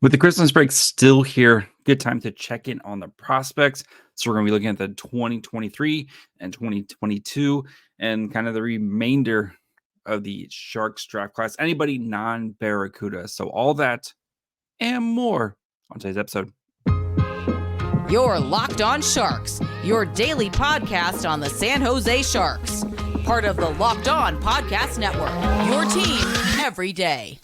With the Christmas break still here, good time to check in on the prospects. So we're going to be looking at the 2023 and 2022 and kind of the remainder of the Sharks draft class. Anybody non-Barracuda. So all that and more on today's episode. You're Locked On Sharks, your daily podcast on the San Jose Sharks. Part of the Locked On Podcast Network, your team every day.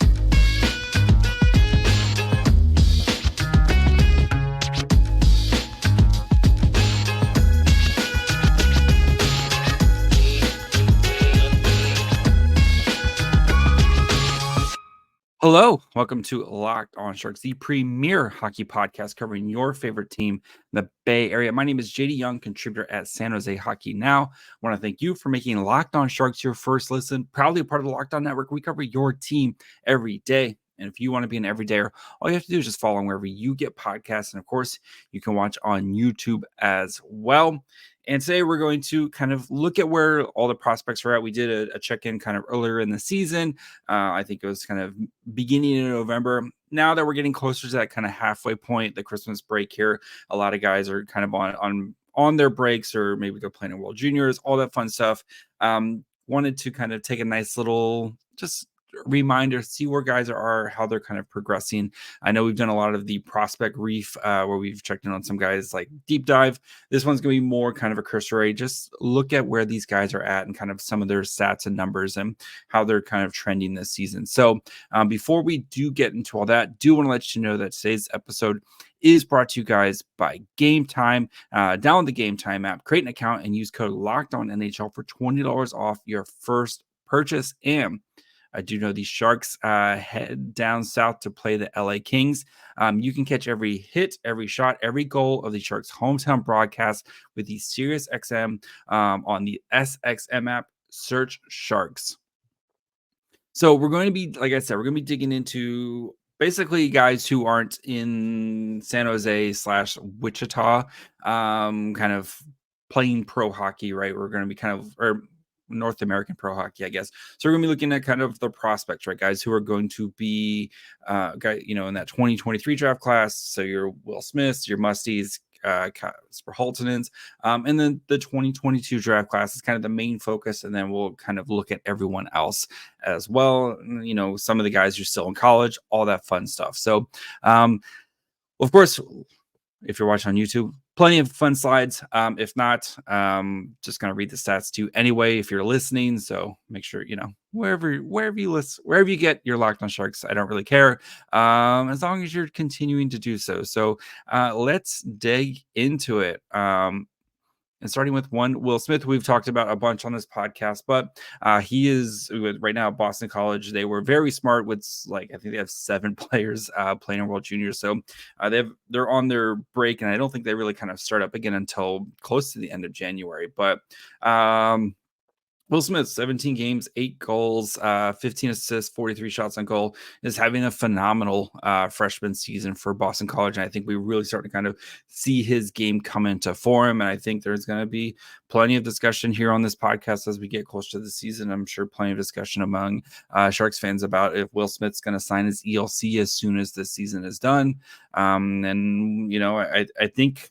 Hello, welcome to Locked On Sharks, the premier hockey podcast covering your favorite team in the Bay Area. My name is JD Young, contributor at San Jose Hockey Now. I want to thank you for making Locked On Sharks your first listen. Proudly a part of the Locked On Network, we cover your team every day. And if you want to be an everydayer, all you have to do is just follow wherever you get podcasts. And of course, you can watch on YouTube as well. And today we're going to kind of look at where all the prospects are at. We did a check-in kind of earlier in the season. I think it was kind of beginning in November. Now that we're getting closer to that kind of halfway point, the Christmas break here, a lot of guys are kind of on their breaks, or maybe they're playing in World Juniors, all that fun stuff. Wanted to kind of take a nice little just reminder, see where guys are, how they're kind of progressing. I know we've done a lot of the prospect reef where we've checked in on some guys like deep dive. This one's going to be more kind of a cursory, just look at where these guys are at and kind of some of their stats and numbers and how they're kind of trending this season. So before we do get into all that, do want to let you know that today's episode is brought to you guys by GameTime. Download the GameTime app, create an account, and use code LOCKEDONNHL for $20 off your first purchase. And I do know the Sharks head down south to play the LA Kings. You can catch every hit, every shot, every goal of the Sharks' hometown broadcast with the SiriusXM on the SXM app. Search Sharks. So we're going to be, like I said, we're going to be digging into basically guys who aren't in San Jose / Wichita, kind of playing pro hockey, right? We're going to be kind of, or North American pro hockey, I guess. So we're going to be looking at kind of the prospects, right? Guys who are going to be, in that 2023 draft class. So your Will Smiths, your Musties, Kasper Halttunens, and then the 2022 draft class is kind of the main focus. And then we'll kind of look at everyone else as well. You know, some of the guys who are still in college, all that fun stuff. So, of course, if you're watching on YouTube, plenty of fun slides. If not, just going to read the stats to you anyway if you're listening. So make sure, wherever you listen, wherever you get your Locked On Sharks, I don't really care, as long as you're continuing to do so. So let's dig into it. And starting with one, Will Smith, we've talked about a bunch on this podcast, but he is right now at Boston College. They were very smart with, I think they have 7 players playing in World Juniors. So they're on their break, and I don't think they really kind of start up again until close to the end of January. But Will Smith, 17 games, 8 goals, 15 assists, 43 shots on goal, is having a phenomenal freshman season for Boston College. And I think we really start to kind of see his game come into form. And I think there's going to be plenty of discussion here on this podcast as we get close to the season. I'm sure plenty of discussion among Sharks fans about if Will Smith's going to sign his ELC as soon as this season is done. I think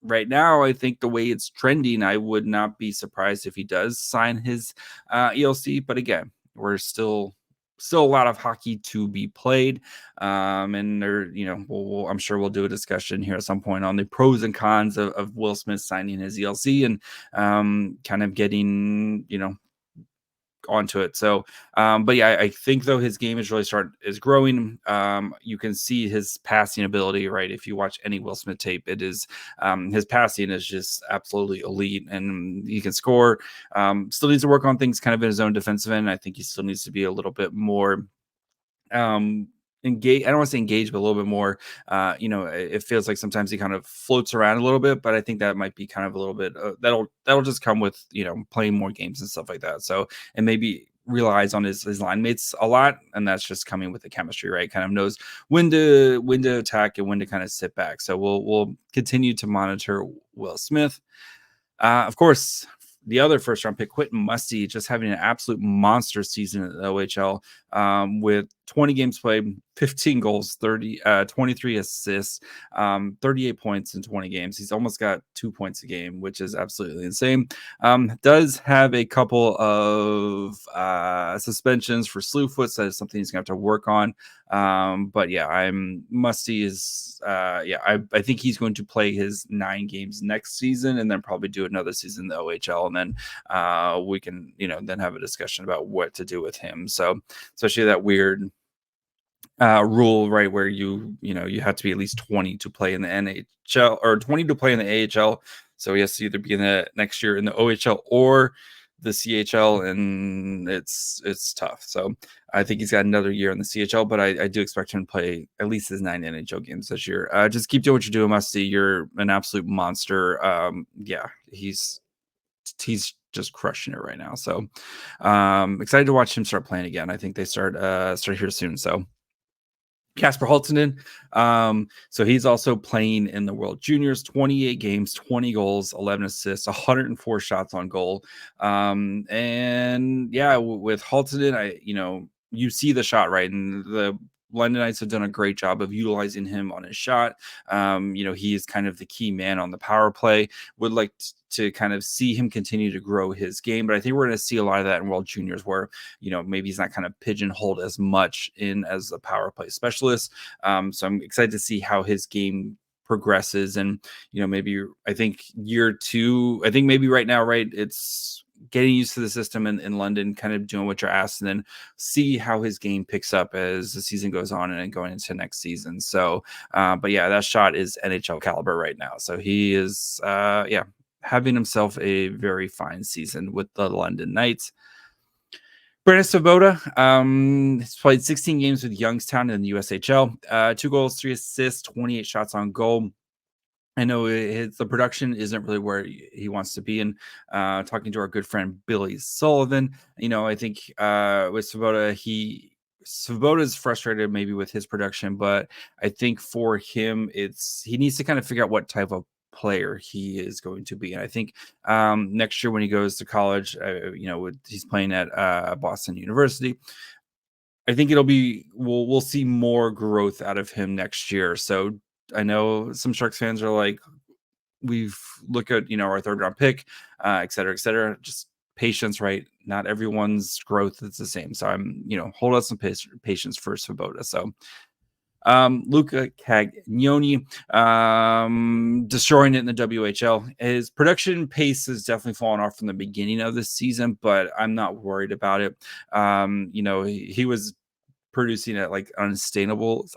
right now, I think the way it's trending, I would not be surprised if he does sign his ELC. But again, we're still a lot of hockey to be played. And there, I'm sure we'll do a discussion here at some point on the pros and cons of Will Smith signing his ELC and kind of getting, onto it. So, but yeah, I think though his game is growing. You can see his passing ability, right? If you watch any Will Smith tape, it is his passing is just absolutely elite, and he can score. Still needs to work on things kind of in his own defensive end. I think he still needs to be a little bit more engage. I don't want to say engaged, but a little bit more. It feels like sometimes he kind of floats around a little bit, but I think that might be kind of a little bit that'll just come with playing more games and stuff like that. So, and maybe relies on his line mates a lot, and that's just coming with the chemistry, right? Kind of knows when to attack and when to kind of sit back. So we'll continue to monitor Will Smith. Of course, the other first round pick, Quentin Musty, just having an absolute monster season at the OHL with 20 games played, 15 goals, 23 assists, 38 points in 20 games. He's almost got 2 points a game, which is absolutely insane. Does have a couple of suspensions for slew foot, so that's something he's going to have to work on. But yeah, Musty is, I think he's going to play his 9 games next season and then probably do another season in the OHL. And then we can, then have a discussion about what to do with him. So especially that weird rule, right, where you have to be at least 20 to play in the NHL or 20 to play in the AHL. So he has to either be in the next year in the OHL or the CHL, and it's tough. So I think he's got another year in the CHL, but I do expect him to play at least his 9 NHL games this year. Just keep doing what you're doing, Musty. You're an absolute monster. He's just crushing it right now. So excited to watch him start playing again. I think they start here soon. So Kasper Halttunen. So he's also playing in the World Juniors, 28 games, 20 goals, 11 assists, 104 shots on goal. And yeah, with Halttunen, you see the shot, right? And the London Knights have done a great job of utilizing him on his shot. He is kind of the key man on the power play. Would like to kind of see him continue to grow his game, but I think we're going to see a lot of that in World Juniors where, maybe he's not kind of pigeonholed as much in as a power play specialist. So I'm excited to see how his game progresses. And, maybe I think year 2, I think maybe right now, right, it's getting used to the system in London, kind of doing what you're asked, and then see how his game picks up as the season goes on and then going into next season. So, but yeah, that shot is NHL caliber right now. So he is, having himself a very fine season with the London Knights. Brandon Svoboda, he's played 16 games with Youngstown in the USHL, 2 goals, 3 assists, 28 shots on goal. I know the production isn't really where he wants to be. And talking to our good friend Billy Sullivan, I think with Svoboda, Svoboda is frustrated maybe with his production, but I think for him, he needs to kind of figure out what type of player he is going to be. And I think next year when he goes to college, he's playing at Boston University. I think we'll see more growth out of him next year. So I know some Sharks fans are like, we've looked at, our 3rd round pick, et cetera, et cetera. Just patience, right? Not everyone's growth is the same. So I'm, hold out some patience for Svoboda. So Luca Cagnoni, destroying it in the WHL. His production pace has definitely fallen off from the beginning of the season, but I'm not worried about it. He was producing at like unsustainable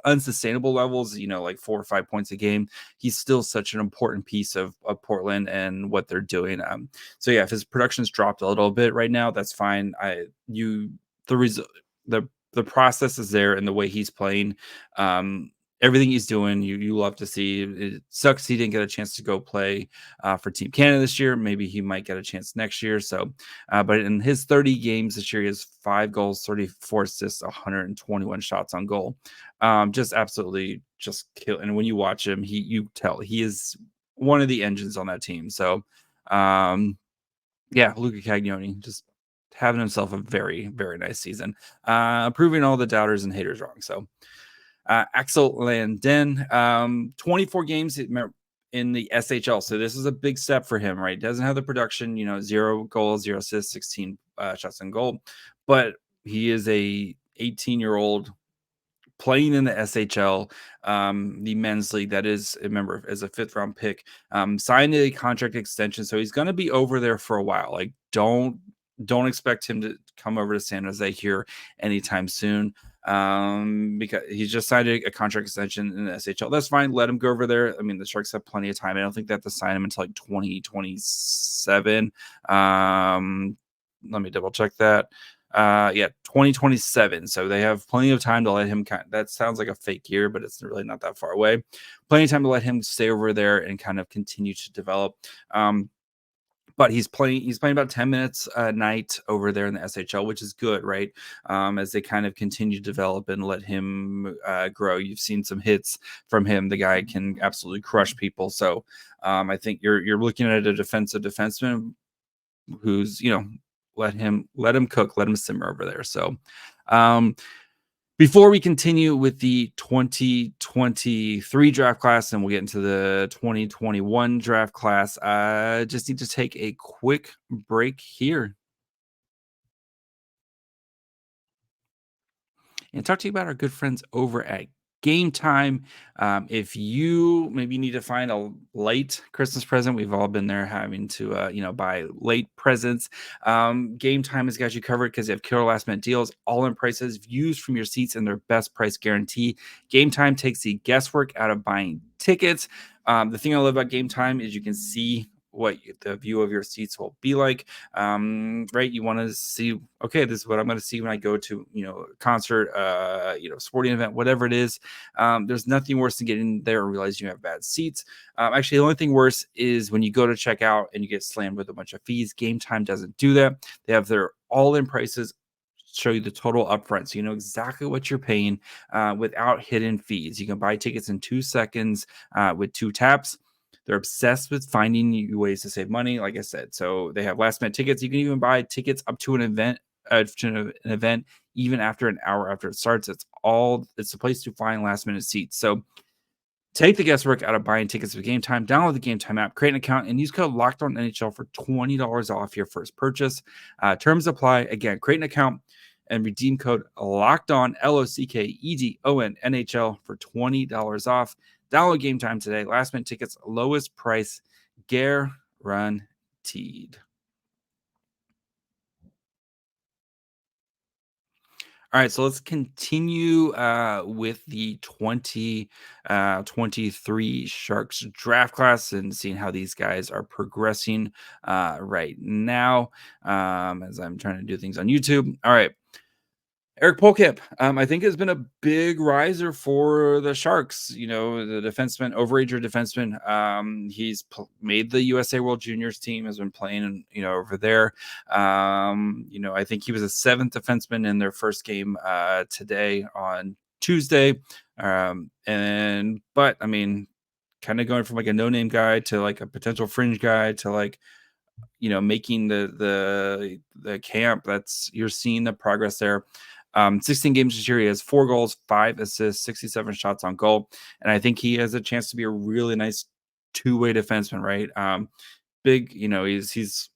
levels, like 4 or 5 points a game. He's still such an important piece of Portland and what they're doing. So yeah, if his production's dropped a little bit right now, that's fine. The process is there and the way he's playing. Everything he's doing, you love to see. It sucks he didn't get a chance to go play for Team Canada this year. Maybe he might get a chance next year. So, but in his 30 games this year, he has 5 goals, 34 assists, 121 shots on goal. Just absolutely just kill. And when you watch him, you tell he is one of the engines on that team. So, Luca Cagnoni just having himself a very, very nice season, proving all the doubters and haters wrong. So. Axel Landin, 24 games in the SHL. So this is a big step for him, right? Doesn't have the production, 0 goals, 0 assists, 16 shots on goal, but he is a 18-year-old playing in the SHL, the men's league. That is, remember, as a 5th round pick, signed a contract extension. So he's going to be over there for a while. Like, don't expect him to come over to San Jose here anytime soon. Because he's just signed a contract extension in the SHL. That's fine. Let him go over there. I mean, the Sharks have plenty of time. I don't think they have to sign him until like 2027. Let me double check that. 2027. So they have plenty of time to let him that sounds like a fake year, but it's really not that far away. Plenty of time to let him stay over there and kind of continue to develop. But he's playing about 10 minutes a night over there in the SHL, which is good, right? As they kind of continue to develop and let him grow. You've seen some hits from him. The guy can absolutely crush people. So I think you're looking at a defensive defenseman who's, let him cook, let him simmer over there. So Before we continue with the 2023 draft class, and we'll get into the 2021 draft class, I just need to take a quick break here and talk to you about our good friends over at GameTime. If you maybe need to find a late Christmas present, we've all been there having to, buy late presents. GameTime has got you covered because they have killer last minute deals, all in prices, views from your seats, and their best price guarantee. GameTime takes the guesswork out of buying tickets. The thing I love about GameTime is you can see what the view of your seats will be like. Right, you want to see, okay, this is what I'm going to see when I go to a concert, sporting event, whatever it is. There's nothing worse than getting there and realizing you have bad seats. Actually, the only thing worse is when you go to check out and you get slammed with a bunch of fees. Game Time doesn't do that. They have their all-in prices, show you the total upfront, so you know exactly what you're paying without hidden fees. You can buy tickets in 2 seconds with 2 taps. They're obsessed with finding new ways to save money, like I said. So they have last minute tickets. You can even buy tickets up to an event, even after an hour after it starts. It's a place to find last minute seats. So take the guesswork out of buying tickets with Game Time. Download the Game Time app, create an account, and use code LOCKEDONNHL for $20 off your first purchase. Terms apply. Again, create an account and redeem code LOCKEDON, LOCKEDON NHL for $20 off. Download Game Time today. Last minute tickets, lowest price guaranteed. All right, so let's continue with the 2023 Sharks draft class and seeing how these guys are progressing right now as I'm trying to do things on YouTube. All right. Eric Polkip, I think, has been a big riser for the Sharks. The defenseman, overager defenseman. He's made the USA World Juniors team, has been playing, over there. I think he was a 7th defenseman in their first game today on Tuesday. But I mean, kind of going from like a no-name guy to like a potential fringe guy to like, making the camp. You're seeing the progress there. 16 games this year, he has 4 goals, 5 assists, 67 shots on goal. And I think he has a chance to be a really nice two-way defenseman, right? Big, he's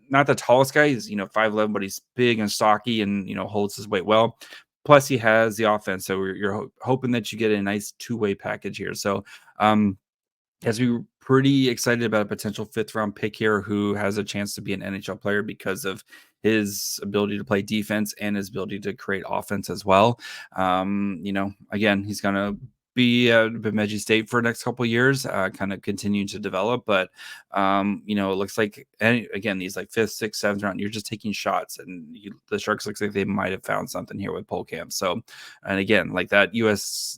not the tallest guy. He's, 5'11", but he's big and stocky and, holds his weight well. Plus he has the offense. So you're hoping that you get a nice two-way package here. So, has to be pretty excited about a potential 5th round pick here who has a chance to be an NHL player because of his ability to play defense and his ability to create offense as well. Again, he's going to be at Bemidji State for the next couple of years, kind of continue to develop. But, it looks like, again, these like 5th, 6th, 7th round, you're just taking shots. And the Sharks looks like they might have found something here with Polkamp. So, and again, like that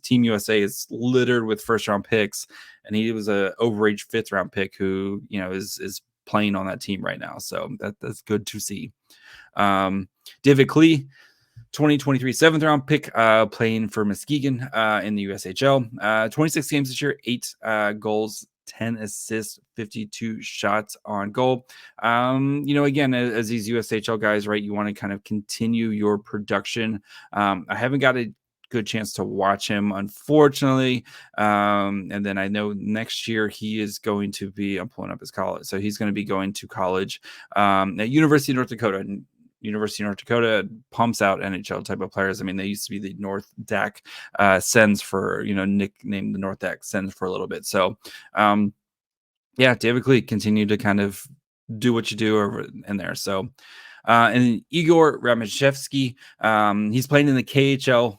Team USA is littered with 1st round picks. And he was a overage 5th round pick who, is playing on that team right now. So that's good to see. David Klee, 2023 7th round pick, playing for Muskegon in the USHL. 26 games this year, 8 goals, 10 assists, 52 shots on goal. Again, as these USHL guys, right, you want to kind of continue your production. I haven't got a good chance to watch him, unfortunately. And then I know next year he is going to be, I'm pulling up his college. So he's going to be going to college at University of North Dakota. And University of North Dakota pumps out NHL type of players. I mean, they used to be the North Dak Sens for, nicknamed the North Dak Sens for a little bit. So, David Klee continue to kind of do what you do over in there. So, and Igor Ramachevsky, he's playing in the KHL.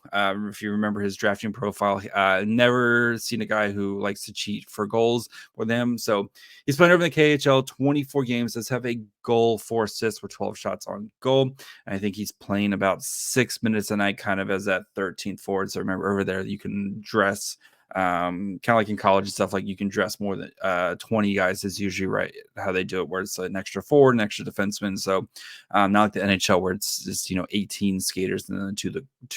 If you remember his drafting profile, never seen a guy who likes to cheat for goals for them. So he's playing over in the KHL, 24 games, does have a goal, 4 assists with 12 shots on goal. And I think he's playing about 6 minutes a night, kind of as that 13th forward. So remember over there, you can dress kind of like in college and stuff, like you can dress more than 20 guys is usually right how they do it, where it's an extra forward, an extra defenseman. So not like the NHL where it's just 18 skaters and then two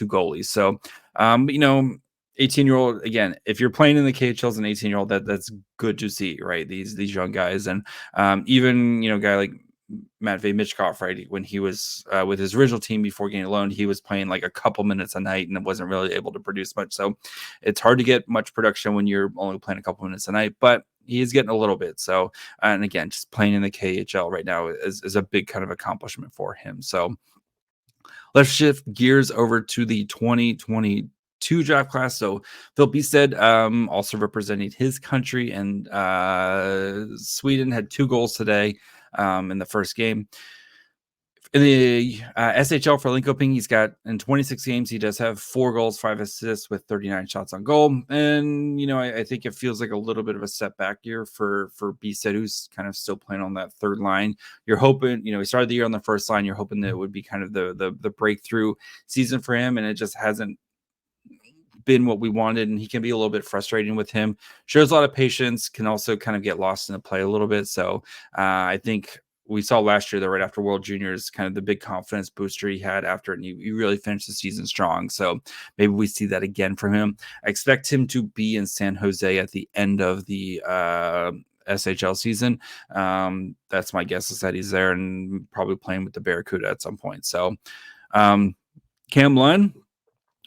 goalies. So 18-year-old, again, if you're playing in the KHL as an 18-year-old, that's good to see, right? These young guys. And even guy like Matvei Michkov, right? When he was with his original team before getting loaned, he was playing like a couple minutes a night and wasn't really able to produce much. So it's hard to get much production when you're only playing a couple minutes a night, but he is getting a little bit. So, and again, just playing in the KHL right now is a big kind of accomplishment for him. So let's shift gears over to the 2022 draft class. So Filip Bystedt also representing his country, and Sweden had 2 goals today in the first game. In the SHL for Linköping, he's got in 26 games, he does have 4 goals, 5 assists with 39 shots on goal. And, I think it feels like a little bit of a setback year for Bystedt, who's kind of still playing on that third line. You're hoping, he started the year on the first line. You're hoping that it would be kind of the breakthrough season for him. And it just hasn't been what we wanted, and he can be a little bit frustrating with him. Shows a lot of patience, can also kind of get lost in the play a little bit. So I think we saw last year that right after World Juniors, kind of the big confidence booster he had after it, and he really finished the season strong. So maybe we see that again from him. I expect him to be in San Jose at the end of the SHL season. That's my guess, is that he's there and probably playing with the Barracuda at some point. So Cam Lunn,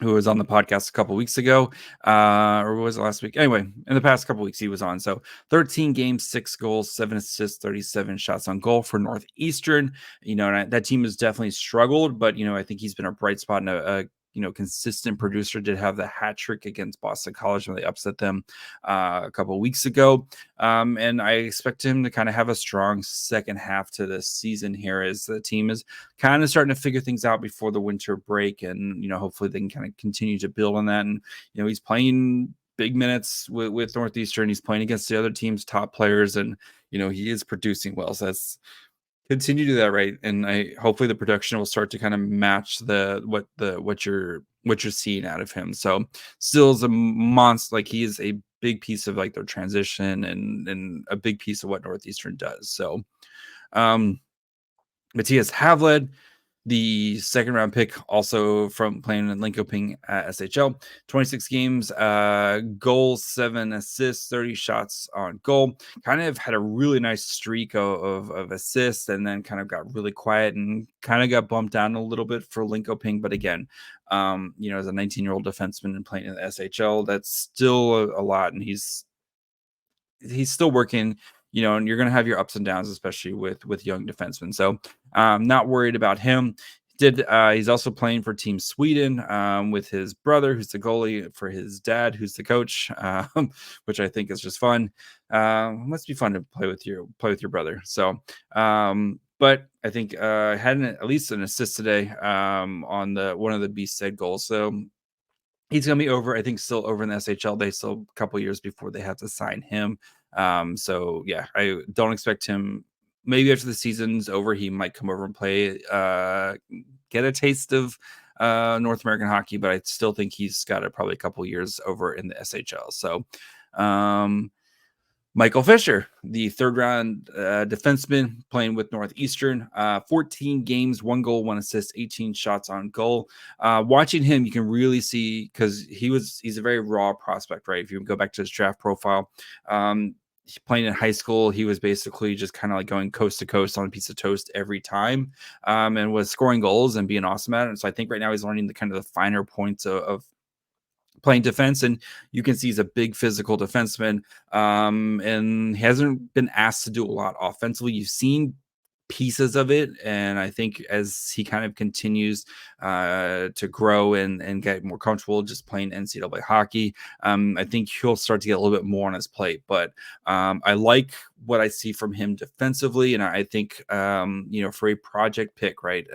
who was on the podcast a couple weeks ago, or was it last week? Anyway, in the past couple weeks he was on. So 13 games, 6 goals, 7 assists, 37 shots on goal for Northeastern. And that team has definitely struggled, but I think he's been a bright spot and a consistent producer. Did have the hat trick against Boston College when they upset them a couple of weeks ago. And I expect him to kind of have a strong second half to the season here, as the team is kind of starting to figure things out before the winter break. And, hopefully they can kind of continue to build on that. And, he's playing big minutes with Northeastern. He's playing against the other team's top players, and, he is producing well. So that's, continue to do that, right? And hopefully the production will start to kind of match what you're seeing out of him. So still is a monster. Like, he is a big piece of like their transition and a big piece of what Northeastern does. So Matias Hedman, the second round pick, also from playing in Linköping SHL, 26 games, goals, 7 assists, 30 shots on goal. Kind of had a really nice streak of assists, and then kind of got really quiet and kind of got bumped down a little bit for Linköping. But again, as a 19-year-old defenseman and playing in the SHL, that's still a lot, and he's still working. And you're going to have your ups and downs, especially with young defensemen. So not worried about him. He's also playing for Team Sweden with his brother, who's the goalie, for his dad, who's the coach, which I think is just fun. Must be fun to play with your brother. So, but I think had at least an assist today on one of the Bystedt goals. So he's going to be over, I think, still over in the SHL. They still a couple years before they have to sign him. So yeah, I don't expect him. Maybe after the season's over, he might come over and play, get a taste of North American hockey, but I still think he's got probably a couple years over in the SHL. So Michael Fisher, the third round defenseman playing with Northeastern, 14 games, 1 goal, 1 assist, 18 shots on goal. Watching him, you can really see, because he's a very raw prospect, right? If you go back to his draft profile, playing in high school, he was basically just kind of like going coast to coast on a piece of toast every time, and was scoring goals and being awesome at it. And so I think right now he's learning the kind of the finer points of playing defense, and you can see he's a big physical defenseman, and he hasn't been asked to do a lot offensively. You've seen pieces of it, and I think as he kind of continues to grow and get more comfortable just playing NCAA hockey, I think he'll start to get a little bit more on his plate. But I like what I see from him defensively, and I think for a project pick, right,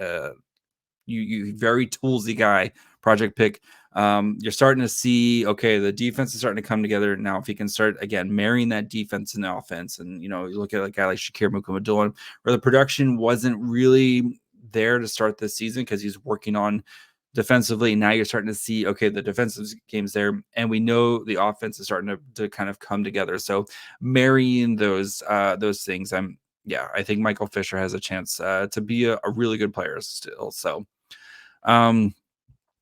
you very toolsy guy, project pick, you're starting to see, okay, the defense is starting to come together now. If he can start again marrying that defense and the offense, and you look at a guy like Shakir Mukhamadullin, where the production wasn't really there to start this season because he's working on defensively. Now you're starting to see, okay, the defensive game's there, and we know the offense is starting to kind of come together. So marrying those things, I think Michael Fisher has a chance to be a really good player still. So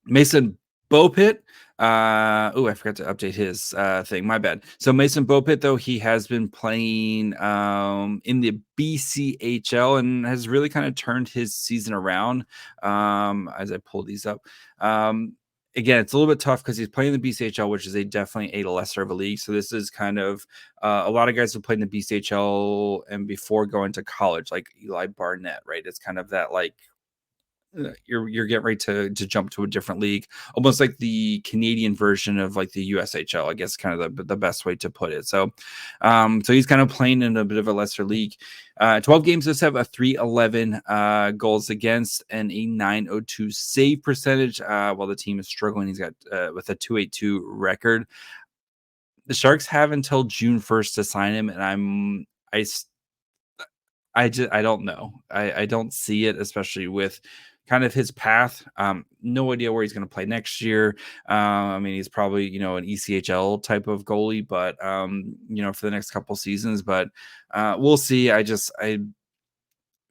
Mason Beaupitt, I forgot to update his thing. My bad. So Mason Beaupitt, though, he has been playing in the BCHL and has really kind of turned his season around. As I pull these up. Again, it's a little bit tough because he's playing the BCHL, which is definitely a lesser of a league. So this is kind of a lot of guys who played in the BCHL and before going to college, like Eli Barnett, right? It's kind of that like you're getting ready to jump to a different league, almost like the Canadian version of like the USHL, I guess, kind of the best way to put it. So he's kind of playing in a bit of a lesser league. 12 games does have a 311 goals against and a 902 save percentage. While the team is struggling, he's got with a 282 record. The Sharks have until June 1st to sign him, and I don't know. I don't see it, especially with kind of his path. No idea where he's going to play next year. I mean, he's probably, an ECHL type of goalie, but, for the next couple seasons, but we'll see.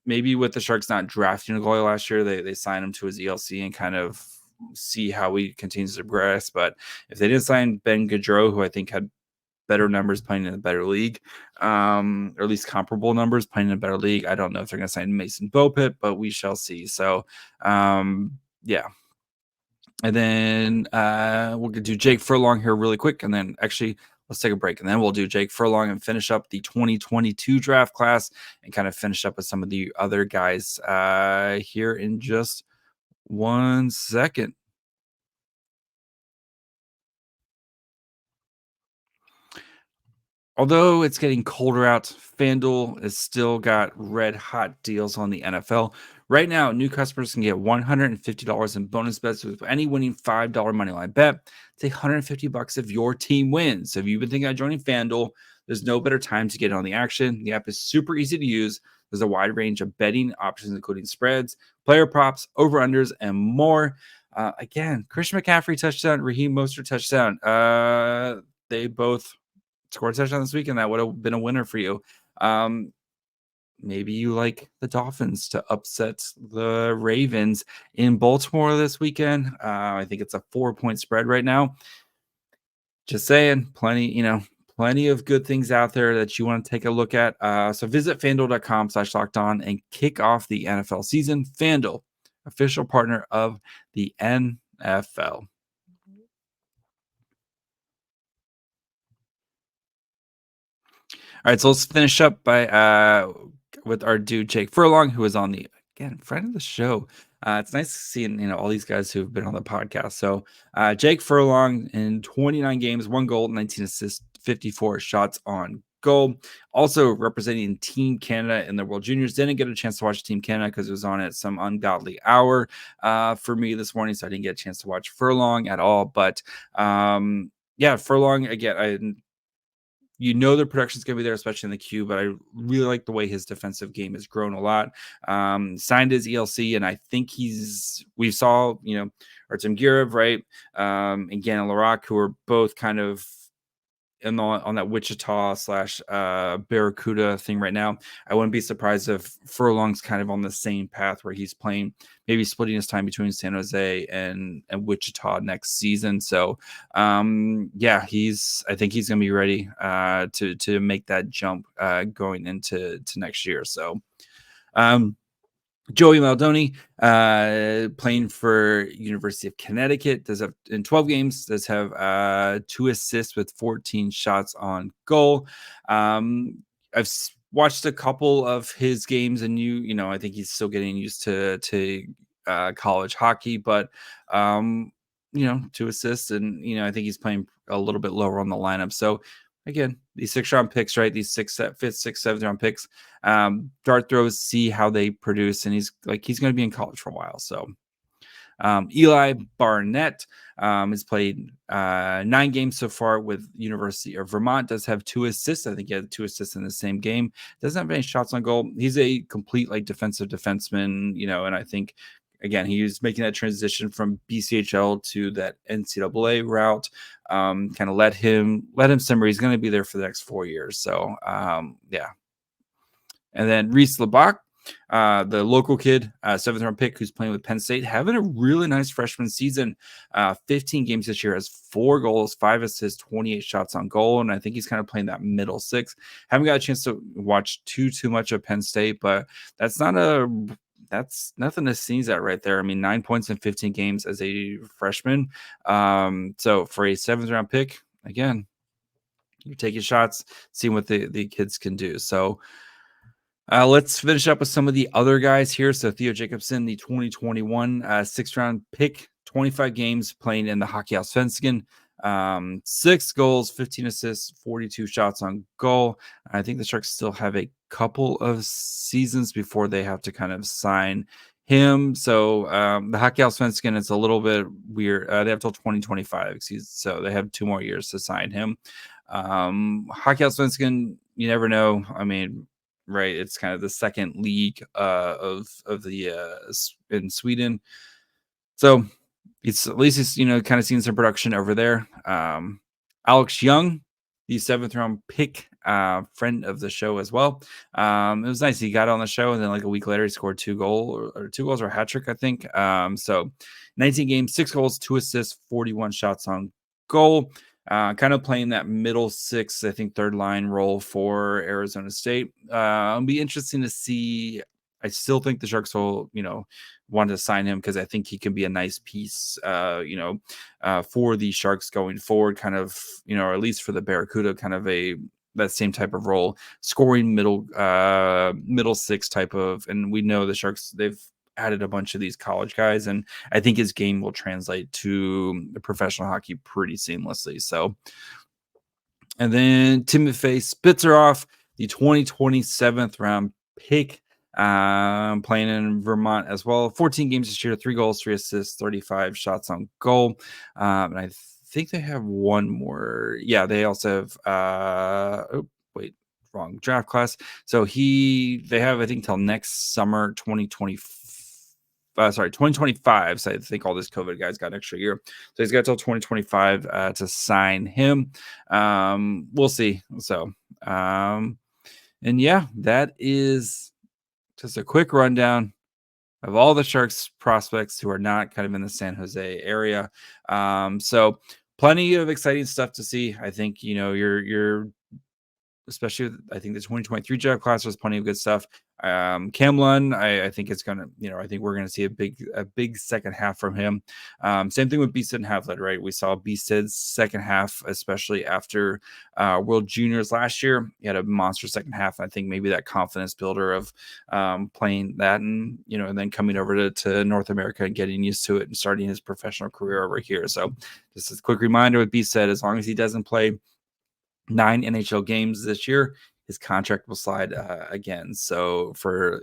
Maybe with the Sharks not drafting a goalie last year, they signed him to his ELC and kind of see how he continues to progress. But if they didn't sign Ben Gaudreau, who I think had better numbers playing in a better league, or at least comparable numbers playing in a better league, I don't know if they're going to sign Mason Beaupitt, but we shall see. So, yeah. And then we'll do Jake Furlong here really quick. And then actually, let's take a break. And then we'll do Jake Furlong and finish up the 2022 draft class and kind of finish up with some of the other guys here in just 1 second. Although it's getting colder out, FanDuel has still got red hot deals on the NFL. Right now, new customers can get $150 in bonus bets with any winning $5 moneyline bet. It's $150 if your team wins. So if you've been thinking of joining FanDuel, there's no better time to get on the action. The app is super easy to use. There's a wide range of betting options, including spreads, player props, over-unders, and more. Again, Christian McCaffrey touchdown, Raheem Mostert touchdown. They both scored a touchdown this week, and that would have been a winner for you. Maybe you like the Dolphins to upset the Ravens in Baltimore this weekend. I think it's a 4-point spread right now. Just saying, plenty of good things out there that you want to take a look at. So visit FanDuel.com/lockedon and kick off the NFL season. FanDuel, official partner of the NFL. All right, so let's finish up with our dude Jake Furlong, who is on the friend of the show. It's nice seeing all these guys who've been on the podcast. So Jake Furlong in 29 games, 1 goal, 19 assists, 54 shots on goal. Also representing Team Canada in the World Juniors. Didn't get a chance to watch Team Canada because it was on at some ungodly hour for me this morning, so I didn't get a chance to watch Furlong at all. But Furlong again. The production's going to be there, especially in the queue, but I really like the way his defensive game has grown a lot. Signed his ELC, and I think we saw, Artem Girev, right? And Gannon Laroque, who are both kind of on that Wichita / Barracuda thing right now. I wouldn't be surprised if Furlong's kind of on the same path where he's playing, maybe splitting his time between San Jose and Wichita next season. So I think he's gonna be ready to make that jump going into next year. So Joey Maldoni, playing for University of Connecticut, does have in 12 games, does have 2 assists with 14 shots on goal. I've watched a couple of his games, and I think he's still getting used to college hockey, but 2 assists, and I think he's playing a little bit lower on the lineup. So again, these 6th-round picks, right? These 5th, 6th, 7th-round picks, dart throws, see how they produce, and he's going to be in college for a while. So Eli Barnett has played 9 games so far with University of Vermont. Does have 2 assists. I think he had 2 assists in the same game. Doesn't have any shots on goal. He's a complete defensive defenseman, and I think, again, he making that transition from BCHL to that NCAA route. Kind of let him simmer. He's going to be there for the next 4 years. So, And then Reese Leach, the local kid, 7th-round pick who's playing with Penn State, having a really nice freshman season. 15 games this year, has 4 goals, 5 assists, 28 shots on goal, and I think he's kind of playing that middle six. Haven't got a chance to watch too much of Penn State, but that's nothing to sneeze at right there. I mean, 9 points in 15 games as a freshman. So for a 7th-round pick, again, you're taking shots, seeing what the kids can do. So let's finish up with some of the other guys here. So Theo Jacobson, the 2021 6th-round pick, 25 games playing in the Hockey Allsvenskan. 6 goals, 15 assists, 42 shots on goal. I think the Sharks still have a couple of seasons before they have to kind of sign him. So the Hockey Allsvenskan, it's a little bit weird. They have till 2025, so they have 2 more years to sign him. Hockey Allsvenskan, you never know. I mean, right, it's kind of the second league of the in Sweden. So it's at least it's kind of seen some production over there. Alex Young, the 7th-round pick, friend of the show as well. It was nice. He got on the show, and then like a week later, he scored 2 goals or a hat trick, I think. So 19 games, 6 goals, 2 assists, 41 shots on goal. Kind of playing that middle six, I think, 3rd line role for Arizona State. It'll be interesting to see. I still think the Sharks will, want to sign him because I think he can be a nice piece, for the Sharks going forward, kind of, or at least for the Barracuda, kind of that same type of role, scoring middle six type of. And we know the Sharks, they've added a bunch of these college guys, and I think his game will translate to the professional hockey pretty seamlessly. So, and then Timofey Spitzer, the 2027th-round pick, playing in Vermont as well. 14 games this year, 3 goals, 3 assists, 35 shots on goal. And I think they have one more. Yeah, they also have wrong draft class. So they have, I think, till next summer, 2025. So I think all this COVID guys got an extra year. So he's got till 2025 to sign him. We'll see. So, and yeah, that is just a quick rundown of all the Sharks prospects who are not kind of in the San Jose area. So plenty of exciting stuff to see. I think, you're especially, I think the 2023 draft class was plenty of good stuff. Cam Lunn, I think it's gonna, I think we're gonna see a big second half from him. Same thing with Bystedt and Havlat, right? We saw Bysted's second half, especially after World Juniors last year. He had a monster second half. I think maybe that confidence builder of playing that, and and then coming over to North America and getting used to it and starting his professional career over here. So just a quick reminder with Bystedt, as long as he doesn't play 9 NHL games this year, his contract will slide again. So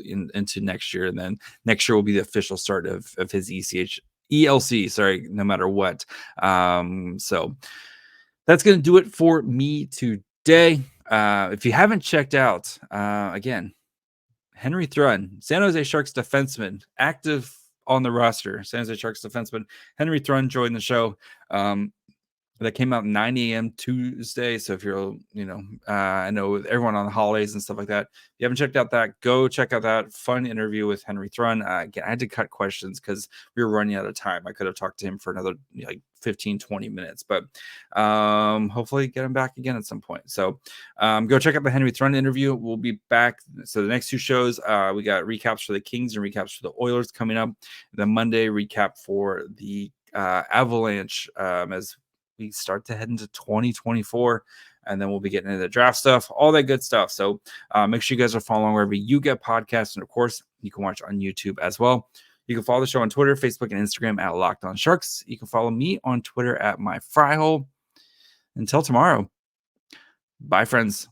into next year, and then next year will be the official start of his ELC. Sorry, no matter what. So that's going to do it for me today. If you haven't checked out, again, Henry Thrun, San Jose Sharks defenseman, active on the roster. San Jose Sharks defenseman Henry Thrun joined the show. That came out 9 a.m. Tuesday. So if you're, I know with everyone on the holidays and stuff like that, if you haven't checked out that, go check out that fun interview with Henry Thrun. Again, I had to cut questions because we were running out of time. I could have talked to him for another 15, 20 minutes, but hopefully get him back again at some point. So go check out the Henry Thrun interview. We'll be back. So the next 2 shows, we got recaps for the Kings and recaps for the Oilers coming up. The Monday recap for the Avalanche as we start to head into 2024, and then we'll be getting into the draft stuff, all that good stuff. So make sure you guys are following wherever you get podcasts. And of course, you can watch on YouTube as well. You can follow the show on Twitter, Facebook, and Instagram at Locked On Sharks. You can follow me on Twitter at MyFryhole. Until tomorrow, bye, friends.